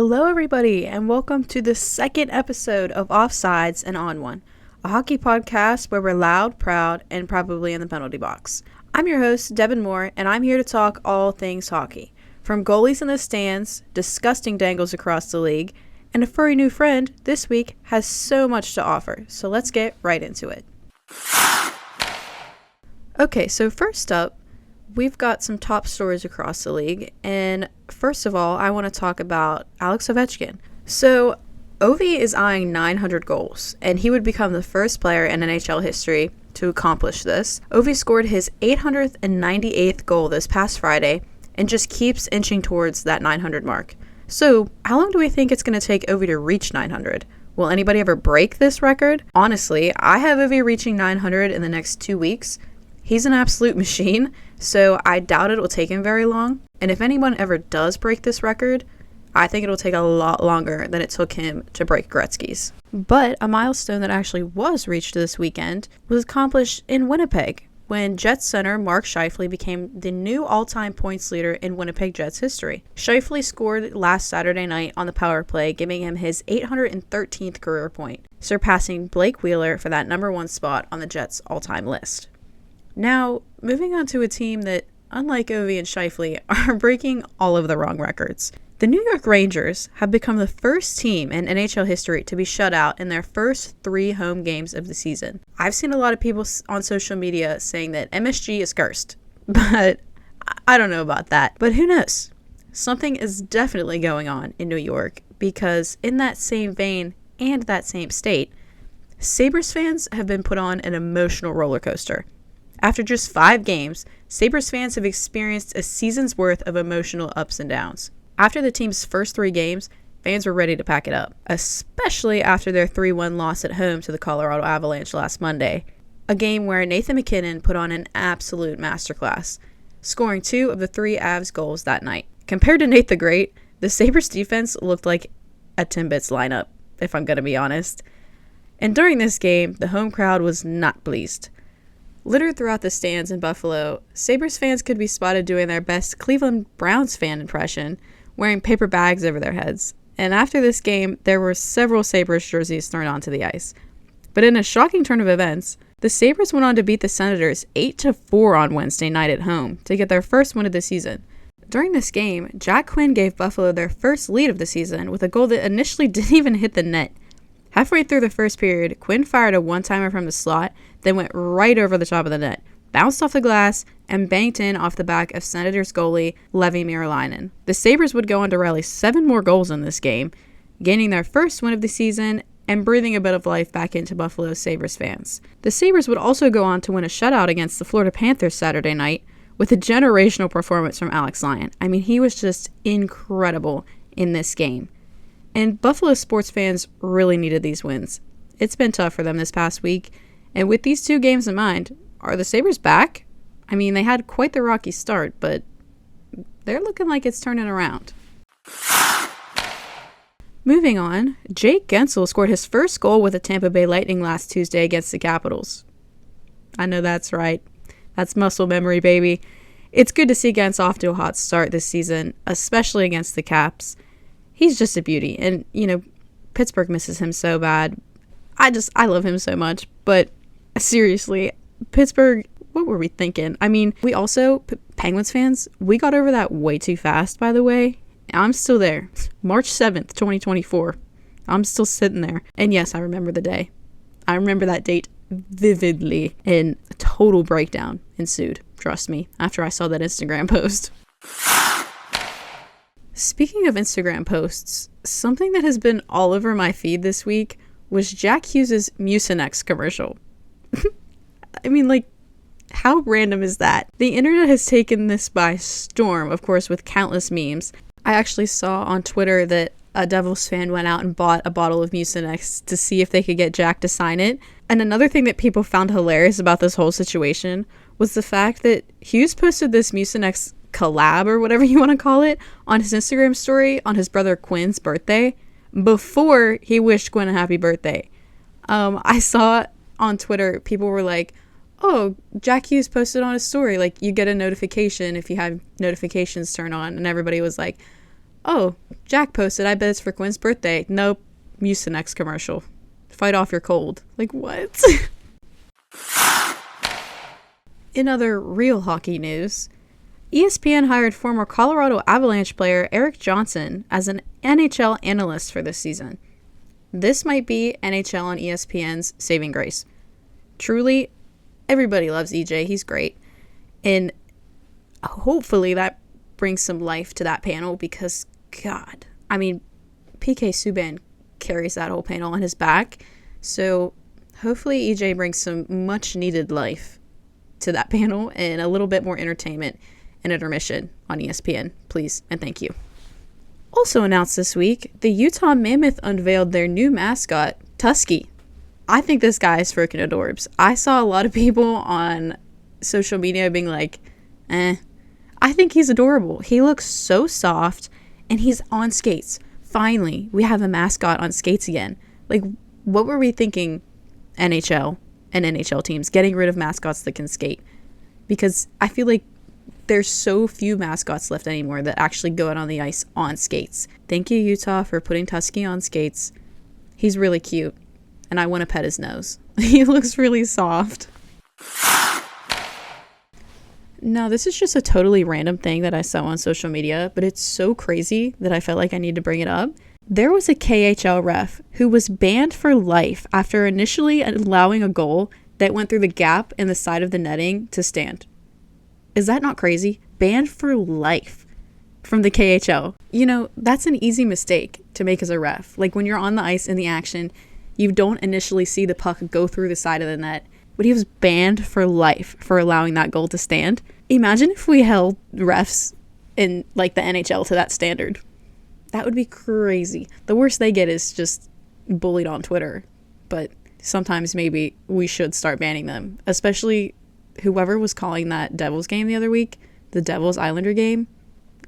Hello everybody, and welcome to the second episode of Offsides and On One, a hockey podcast where we're loud, proud, and probably in the penalty box. I'm your host, Devyn Moore, and I'm here to talk all things hockey. From goalies in the stands, disgusting dangles across the league, and a furry new friend this week has so much to offer, so let's get right into it. Okay, so first up, we've got some top stories across the league, and first of all, I want to talk about Alex Ovechkin. So, Ovi is eyeing 900 goals, and he would become the first player in NHL history to accomplish this. Ovi scored his 898th goal this past Friday, and just keeps inching towards that 900 mark. So, how long do we think it's going to take Ovi to reach 900? Will anybody ever break this record? Honestly, I have Ovi reaching 900 in the next 2 weeks. He's an absolute machine, so I doubt it will take him very long. And if anyone ever does break this record, I think it'll take a lot longer than it took him to break Gretzky's. But a milestone that actually was reached this weekend was accomplished in Winnipeg, when Jets center Mark Scheifele became the new all-time points leader in Winnipeg Jets history. Scheifele scored last Saturday night on the power play, giving him his 813th career point, surpassing Blake Wheeler for that number one spot on the Jets' all-time list. Now, moving on to a team that, unlike Ovi and Scheifele, are breaking all of the wrong records. The New York Rangers have become the first team in NHL history to be shut out in their first 3 home games of the season. I've seen a lot of people on social media saying that MSG is cursed, but I don't know about that. But who knows? Something is definitely going on in New York, because in that same vein and that same state, Sabres fans have been put on an emotional roller coaster. After just 5 games, Sabres fans have experienced a season's worth of emotional ups and downs. After the team's first 3 games, fans were ready to pack it up, especially after their 3-1 loss at home to the Colorado Avalanche last Monday, a game where Nathan MacKinnon put on an absolute masterclass, scoring 2 of the 3 Avs goals that night. Compared to Nate the Great, the Sabres defense looked like a Timbits lineup, if I'm going to be honest. And during this game, the home crowd was not pleased. Littered throughout the stands in Buffalo, Sabres fans could be spotted doing their best Cleveland Browns fan impression, wearing paper bags over their heads. And after this game, there were several Sabres jerseys thrown onto the ice. But in a shocking turn of events, the Sabres went on to beat the Senators 8-4 on Wednesday night at home to get their first win of the season. During this game, Jack Quinn gave Buffalo their first lead of the season with a goal that initially didn't even hit the net. Halfway through the first period, Quinn fired a one-timer from the slot, then went right over the top of the net, bounced off the glass, and banked in off the back of Senators goalie Levi Merilainen. The Sabres would go on to rally 7 more goals in this game, gaining their first win of the season and breathing a bit of life back into Buffalo Sabres fans. The Sabres would also go on to win a shutout against the Florida Panthers Saturday night with a generational performance from Alex Lyon. I mean, he was just incredible in this game. And Buffalo sports fans really needed these wins. It's been tough for them this past week, and with these 2 games in mind, are the Sabres back? I mean, they had quite the rocky start, but they're looking like it's turning around. Moving on, Jake Guentzel scored his first goal with the Tampa Bay Lightning last Tuesday against the Capitals. I know that's right. That's muscle memory, baby. It's good to see Gentz off to a hot start this season, especially against the Caps. He's just a beauty, and, Pittsburgh misses him so bad. I love him so much, but seriously, Pittsburgh, what were we thinking? I mean, we also, Penguins fans, we got over that way too fast, by the way. I'm still there. March 7th, 2024. I'm still sitting there. And yes, I remember the day. I remember that date vividly, and a total breakdown ensued, trust me, after I saw that Instagram post. Speaking of Instagram posts, something that has been all over my feed this week was Jack Hughes' Mucinex commercial. I mean, how random is that? The internet has taken this by storm, of course, with countless memes. I actually saw on Twitter that a Devils fan went out and bought a bottle of Mucinex to see if they could get Jack to sign it. And another thing that people found hilarious about this whole situation was the fact that Hughes posted this Mucinex collab, or whatever you want to call it, on his Instagram story on his brother Quinn's birthday before he wished Quinn a happy birthday. I saw on Twitter people were like, oh, Jack Hughes posted on his story, you get a notification if you have notifications turned on, and everybody was like, Oh, Jack posted, I bet it's for Quinn's birthday. Nope. Mucinex commercial. Fight off your cold. Like, what? In other real hockey news, ESPN hired former Colorado Avalanche player Eric Johnson as an NHL analyst for this season. This might be NHL and ESPN's saving grace. Truly, everybody loves EJ. He's great. And hopefully that brings some life to that panel because, God, I mean, PK Subban carries that whole panel on his back. So hopefully EJ brings some much needed life to that panel and a little bit more entertainment and intermission on ESPN, please and thank you. Also announced this week, the Utah Mammoth unveiled their new mascot, Tusky. I think this guy is freaking adorbs. I saw a lot of people on social media being like, I think he's adorable. He looks so soft and he's on skates. Finally, we have a mascot on skates again. Like, what were we thinking, NHL and NHL teams, getting rid of mascots that can skate? Because I feel like there's so few mascots left anymore that actually go out on the ice on skates. Thank you, Utah, for putting Tusky on skates. He's really cute, and I want to pet his nose. He looks really soft. Now, this is just a totally random thing that I saw on social media, but it's so crazy that I felt like I need to bring it up. There was a KHL ref who was banned for life after initially allowing a goal that went through the gap in the side of the netting to stand. Is that not crazy? Banned for life from the KHL. You know, that's an easy mistake to make as a ref. Like when you're on the ice in the action, you don't initially see the puck go through the side of the net. But he was banned for life for allowing that goal to stand. Imagine if we held refs in like the NHL to that standard. That would be crazy. The worst they get is just bullied on Twitter. But sometimes maybe we should start banning them. Especially whoever was calling that Devils game the other week, the Devils Islander game,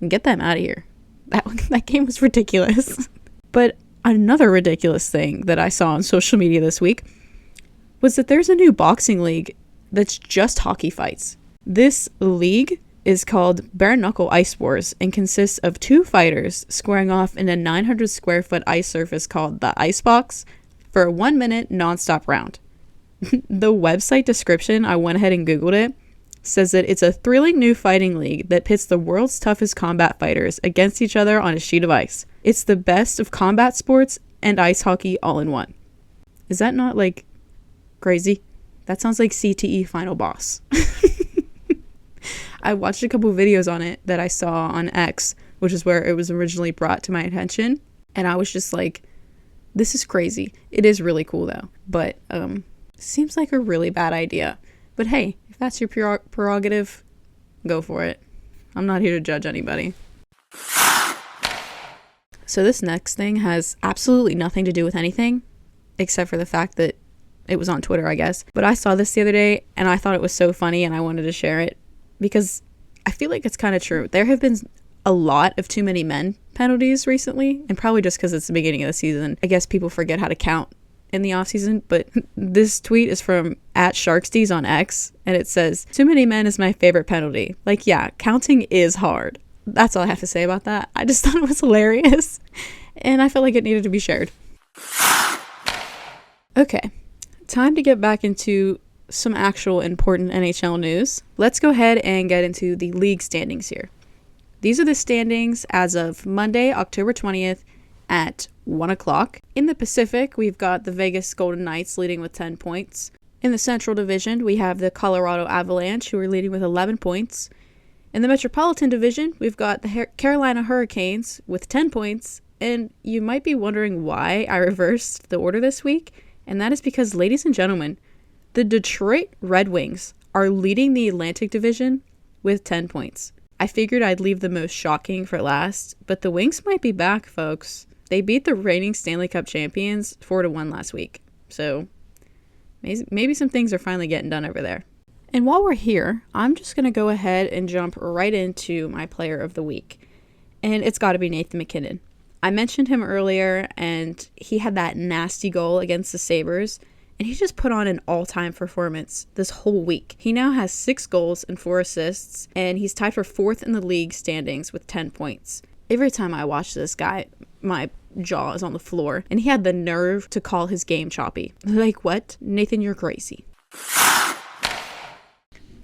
get them out of here. That game was ridiculous. But another ridiculous thing that I saw on social media this week was that there's a new boxing league that's just hockey fights. This league is called Bare Knuckle Ice Wars and consists of two fighters squaring off in a 900 square foot ice surface called the Ice Box for a 1 minute nonstop round. The website description, I went ahead and Googled it, says that it's a thrilling new fighting league that pits the world's toughest combat fighters against each other on a sheet of ice. It's the best of combat sports and ice hockey all in one. Is that not like crazy? That sounds like CTE Final Boss. I watched a couple videos on it that I saw on X, which is where it was originally brought to my attention, and I was just like, this is crazy. It is really cool though, but seems like a really bad idea. But hey, if that's your prerogative, go for it. I'm not here to judge anybody. So this next thing has absolutely nothing to do with anything, except for the fact that it was on Twitter, I guess. But I saw this the other day, and I thought it was so funny, and I wanted to share it, because I feel like it's kind of true. There have been a lot of too many men penalties recently, and probably just because it's the beginning of the season. I guess people forget how to count in the off season, but this tweet is from @Sharksties on X, and it says, "Too many men is my favorite penalty." Like, yeah, counting is hard. That's all I have to say about that. I just thought it was hilarious, and I felt like it needed to be shared. Okay, time to get back into some actual important NHL news. Let's go ahead and get into the league standings here. These are the standings as of Monday, October 20th at 1 o'clock. In the Pacific, we've got the Vegas Golden Knights leading with 10 points. In the Central Division, we have the Colorado Avalanche, who are leading with 11 points. In the Metropolitan Division, we've got the Carolina Hurricanes with 10 points. And you might be wondering why I reversed the order this week. And that is because, ladies and gentlemen, the Detroit Red Wings are leading the Atlantic Division with 10 points. I figured I'd leave the most shocking for last, but the Wings might be back, folks. They beat the reigning Stanley Cup champions 4-1 last week. So maybe some things are finally getting done over there. And while we're here, I'm just going to go ahead and jump right into my player of the week. And it's got to be Nathan MacKinnon. I mentioned him earlier, and he had that nasty goal against the Sabres. And he just put on an all-time performance this whole week. He now has 6 goals and 4 assists, and he's tied for 4th in the league standings with 10 points. Every time I watch this guy, my jaw is on the floor, and he had the nerve to call his game choppy. Like, what? Nathan, you're crazy.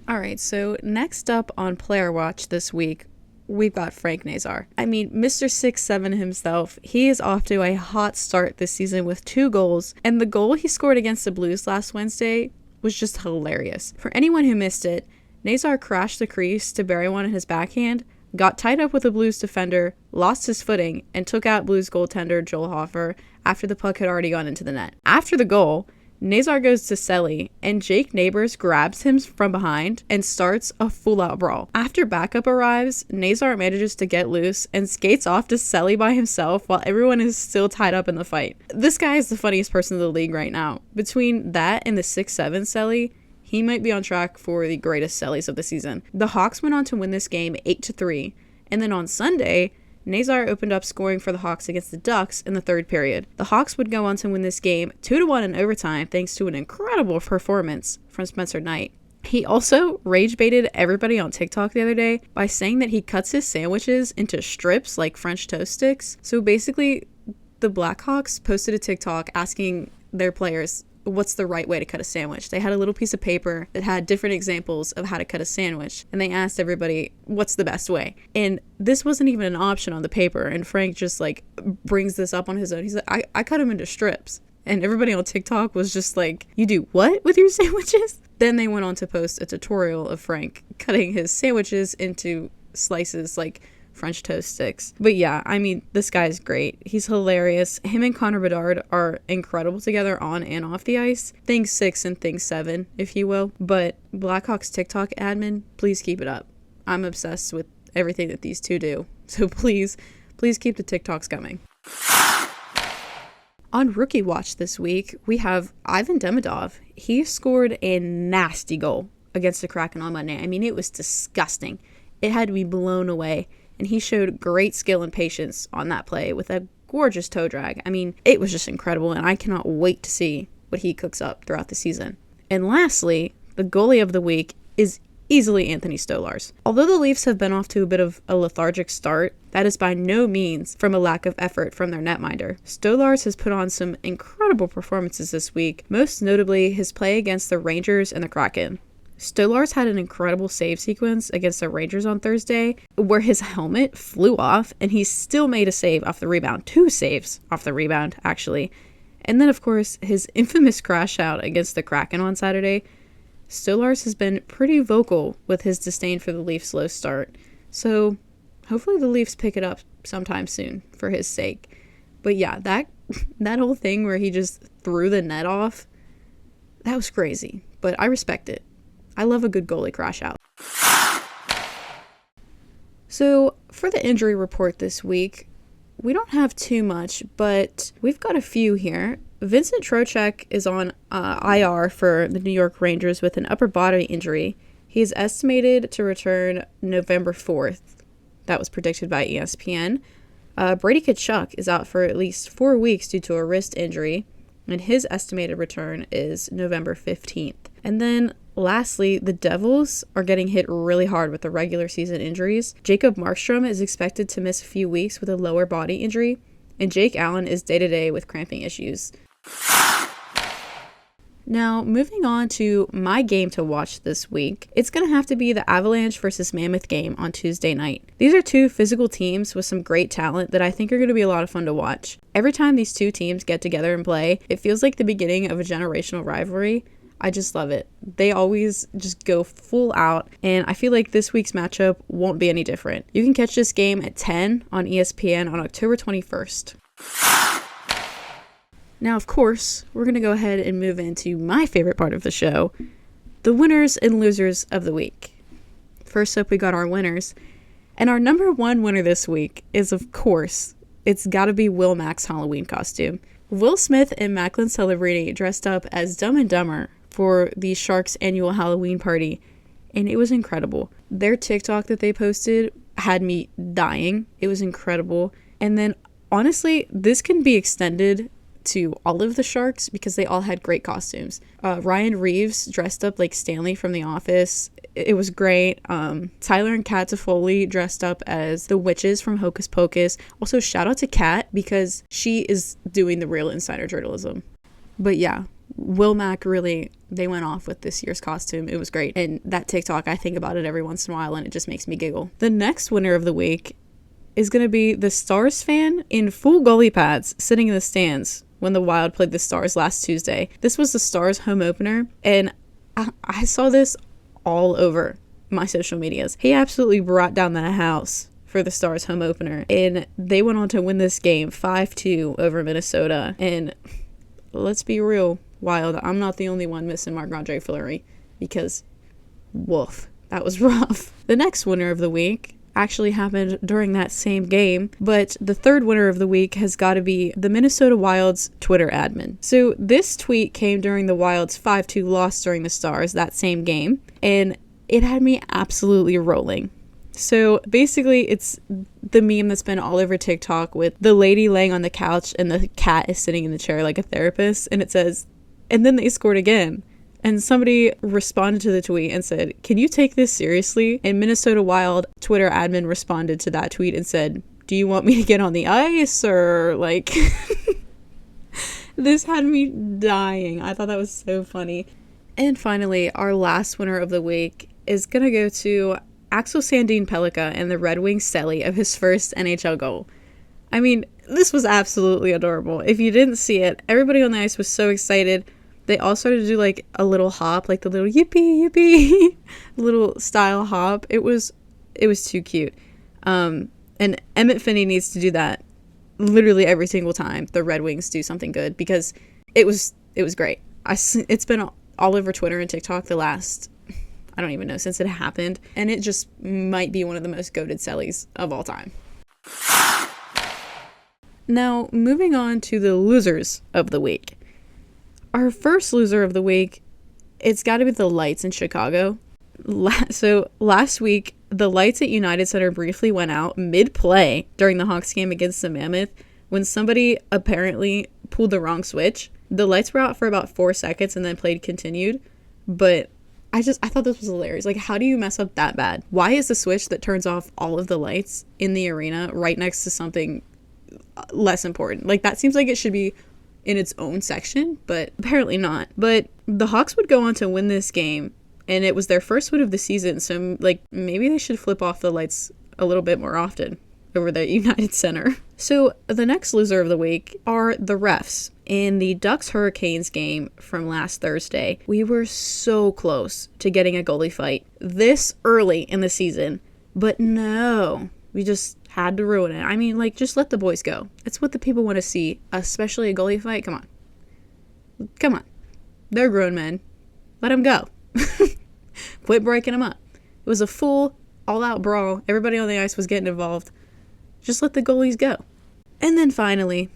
Alright, so next up on Player Watch this week, we've got Frank Nazar. I mean, Mr. 6'7" himself, he is off to a hot start this season with 2 goals, and the goal he scored against the Blues last Wednesday was just hilarious. For anyone who missed it, Nazar crashed the crease to bury one in his backhand, got tied up with a Blues defender, lost his footing, and took out Blues goaltender Joel Hofer after the puck had already gone into the net. After the goal, Nazar goes to celly, and Jake Neighbors grabs him from behind and starts a full-out brawl. After backup arrives, Nazar manages to get loose and skates off to celly by himself while everyone is still tied up in the fight. This guy is the funniest person in the league right now. Between that and the 6'7" celly, he might be on track for the greatest cellys of the season. The Hawks went on to win this game 8-3, and then on Sunday, Nazar opened up scoring for the Hawks against the Ducks in the 3rd period. The Hawks would go on to win this game 2-1 in overtime thanks to an incredible performance from Spencer Knight. He also rage baited everybody on TikTok the other day by saying that he cuts his sandwiches into strips like French toast sticks. So basically, the Blackhawks posted a TikTok asking their players what's the right way to cut a sandwich. They had a little piece of paper that had different examples of how to cut a sandwich, and they asked everybody what's the best way. And this wasn't even an option on the paper, and Frank just like brings this up on his own. He's like, I cut them into strips. And everybody on TikTok was just like, you do what with your sandwiches? Then they went on to post a tutorial of Frank cutting his sandwiches into slices like French toast sticks. But yeah, I mean, this guy's great. He's hilarious. Him and Connor Bedard are incredible together on and off the ice. Thing 6 and thing 7, if you will. But Blackhawks TikTok admin, please keep it up. I'm obsessed with everything that these two do. So please keep the TikToks coming. On Rookie Watch this week, we have Ivan Demidov. He scored a nasty goal against the Kraken on Monday. I mean, it was disgusting. It had to be blown away. And he showed great skill and patience on that play with a gorgeous toe drag. I mean, it was just incredible, and I cannot wait to see what he cooks up throughout the season. And lastly, the goalie of the week is easily Anthony Stolarz. Although the Leafs have been off to a bit of a lethargic start, that is by no means from a lack of effort from their netminder. Stolarz has put on some incredible performances this week, most notably his play against the Rangers and the Kraken. Stolarz had an incredible save sequence against the Rangers on Thursday where his helmet flew off and he still made a save off the rebound. 2 saves off the rebound, actually. And then, of course, his infamous crash out against the Kraken on Saturday. Stolarz has been pretty vocal with his disdain for the Leafs' slow start. So hopefully the Leafs pick it up sometime soon for his sake. But yeah, that whole thing where he just threw the net off, that was crazy. But I respect it. I love a good goalie crash out. So for the injury report this week, we don't have too much, but we've got a few here. Vincent Trocheck is on IR for the New York Rangers with an upper body injury. He is estimated to return November 4th. That was predicted by ESPN. Brady Tkachuk is out for at least 4 weeks due to a wrist injury, and his estimated return is November 15th. And then lastly, the Devils are getting hit really hard with the regular season injuries. Jacob Markstrom is expected to miss a few weeks with a lower body injury, and Jake Allen is day-to-day with cramping issues. Now, moving on to my game to watch this week, it's going to have to be the Avalanche versus Mammoth game on Tuesday night. These are 2 physical teams with some great talent that I think are going to be a lot of fun to watch. Every time these 2 teams get together and play, it feels like the beginning of a generational rivalry. I just love it. They always just go full out, and I feel like this week's matchup won't be any different. You can catch this game at 10 on ESPN on October 21st. Now, of course, we're going to go ahead and move into my favorite part of the show, the winners and losers of the week. First up, we got our winners, and our number 1 winner this week is, of course, it's gotta be Will Mack's Halloween costume. Will Smith and Macklin Celebrini dressed up as Dumb and Dumber for the Sharks annual Halloween party, and it was incredible. Their TikTok that they posted had me dying. It was incredible. And then honestly, this can be extended to all of the Sharks because they all had great costumes. Ryan Reeves dressed up like Stanley from The Office. It was great. Tyler and Kat Toffoli dressed up as the witches from Hocus Pocus. Also, shout out to Kat because she is doing the real insider journalism. But yeah, Will Mack really, they went off with this year's costume. It was great. And that TikTok, I think about it every once in a while and it just makes me giggle. The next winner of the week is going to be the Stars fan in full goalie pads sitting in the stands when the Wild played the Stars last Tuesday. This was the Stars home opener, and I saw this all over my social medias. He absolutely brought down the house for the Stars home opener, and they went on to win this game 5-2 over Minnesota. And let's be real, Wild, I'm not the only one missing Marc-Andre Fleury, because woof, that was rough. The next winner of the week actually happened during that same game, but the third winner of the week has got to be the Minnesota Wild's Twitter admin. So this tweet came during the Wild's 5-2 loss during the Stars that same game, and it had me absolutely rolling. So basically it's the meme that's been all over TikTok with the lady laying on the couch and the cat is sitting in the chair like a therapist, and it says, "And then they scored again." And somebody responded to the tweet and said, "Can you take this seriously?" And Minnesota Wild Twitter admin responded to that tweet and said, "Do you want me to get on the ice?" Or like, this had me dying. I thought that was so funny. And finally, our last winner of the week is going to go to Axel Sandin Pellikka and the Red Wings celly of his first NHL goal. I mean, this was absolutely adorable. If you didn't see it, everybody on the ice was so excited. They all started to do like a little hop, like the little yippee yippee little style hop. It was too cute. And Emmett Finney needs to do that literally every single time the Red Wings do something good, because it was great. It's been all over Twitter and TikTok the last, I don't even know, since it happened, and it just might be one of the most goated cellys of all time. Now, moving on to the losers of the week. Our first loser of the week, it's got to be the Lights in Chicago. So last week, the Lights at United Center briefly went out mid-play during the Hawks game against the Mammoth when somebody apparently pulled the wrong switch. The Lights were out for about 4 seconds and then played continued. But I thought this was hilarious. Like, how do you mess up that bad? Why is the switch that turns off all of the lights in the arena right next to something less important? Like, that seems like it should be in its own section, but apparently not. But the Hawks would go on to win this game, and it was their first win of the season, so like maybe they should flip off the lights a little bit more often over the United Center. So the next loser of the week are the refs. In the Ducks Hurricanes game from last Thursday, we were so close to getting a goalie fight this early in the season, but no, we just had to ruin it. I mean, like, just let the boys go. It's what the people want to see, especially a goalie fight. Come on. They're grown men. Let them go. Quit breaking them up. It was a full, all-out brawl. Everybody on the ice was getting involved. Just let the goalies go. And then finally,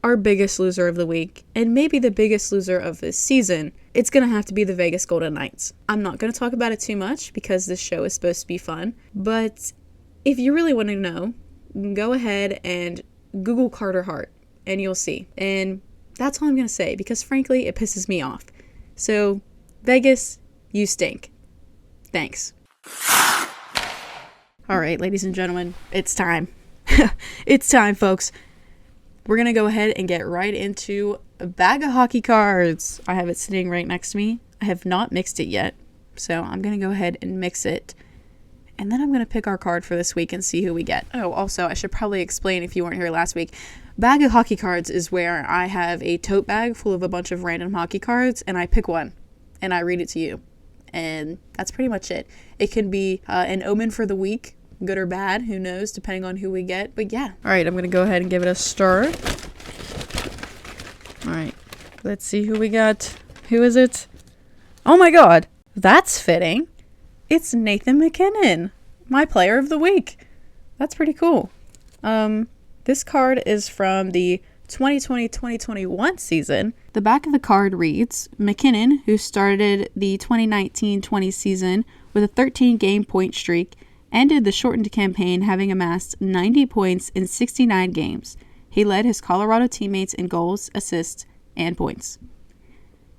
our biggest loser of the week, and maybe the biggest loser of this season, it's going to have to be the Vegas Golden Knights. I'm not going to talk about it too much because this show is supposed to be fun, but if you really want to know, go ahead and Google Carter Hart and you'll see. And that's all I'm going to say because frankly, it pisses me off. So, Vegas, you stink. Thanks. All right, ladies and gentlemen, it's time. It's time, folks. We're going to go ahead and get right into a bag of hockey cards. I have it sitting right next to me. I have not mixed it yet, so I'm going to go ahead and mix it. And then I'm going to pick our card for this week and see who we get. Oh, also, I should probably explain if you weren't here last week. Bag of hockey cards is where I have a tote bag full of a bunch of random hockey cards, and I pick one, and I read it to you. And that's pretty much it. It can be an omen for the week, good or bad, who knows, depending on who we get. But yeah. All right, I'm going to go ahead and give it a stir. All right, let's see who we got. Who is it? Oh my God, that's fitting. It's Nathan MacKinnon, my player of the week. That's pretty cool. This card is from the 2020-2021 season. The back of the card reads, MacKinnon, who started the 2019-20 season with a 13-game point streak, ended the shortened campaign having amassed 90 points in 69 games. He led his Colorado teammates in goals, assists, and points.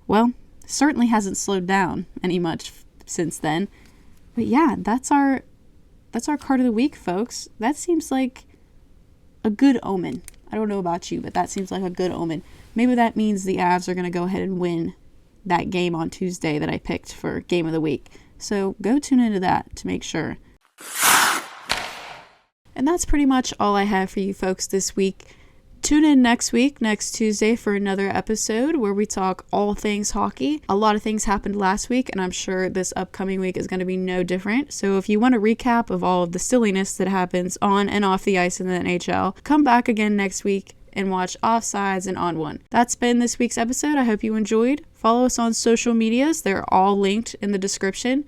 Well, certainly hasn't slowed down any much since then. But yeah, that's our card of the week, folks. That seems like a good omen. I don't know about you, but that seems like a good omen. Maybe that means the Avs are going to go ahead and win that game on Tuesday that I picked for Game of the Week. So go tune into that to make sure. And that's pretty much all I have for you folks this week. Tune in next week, next Tuesday, for another episode where we talk all things hockey. A lot of things happened last week, and I'm sure this upcoming week is going to be no different. So if you want a recap of all of the silliness that happens on and off the ice in the NHL, come back again next week and watch Offsides and On One. That's been this week's episode. I hope you enjoyed. Follow us on social medias. They're all linked in the description.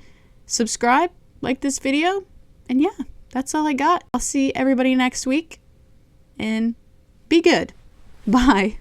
Subscribe, like this video, and yeah, that's all I got. I'll see everybody next week, and be good. Bye.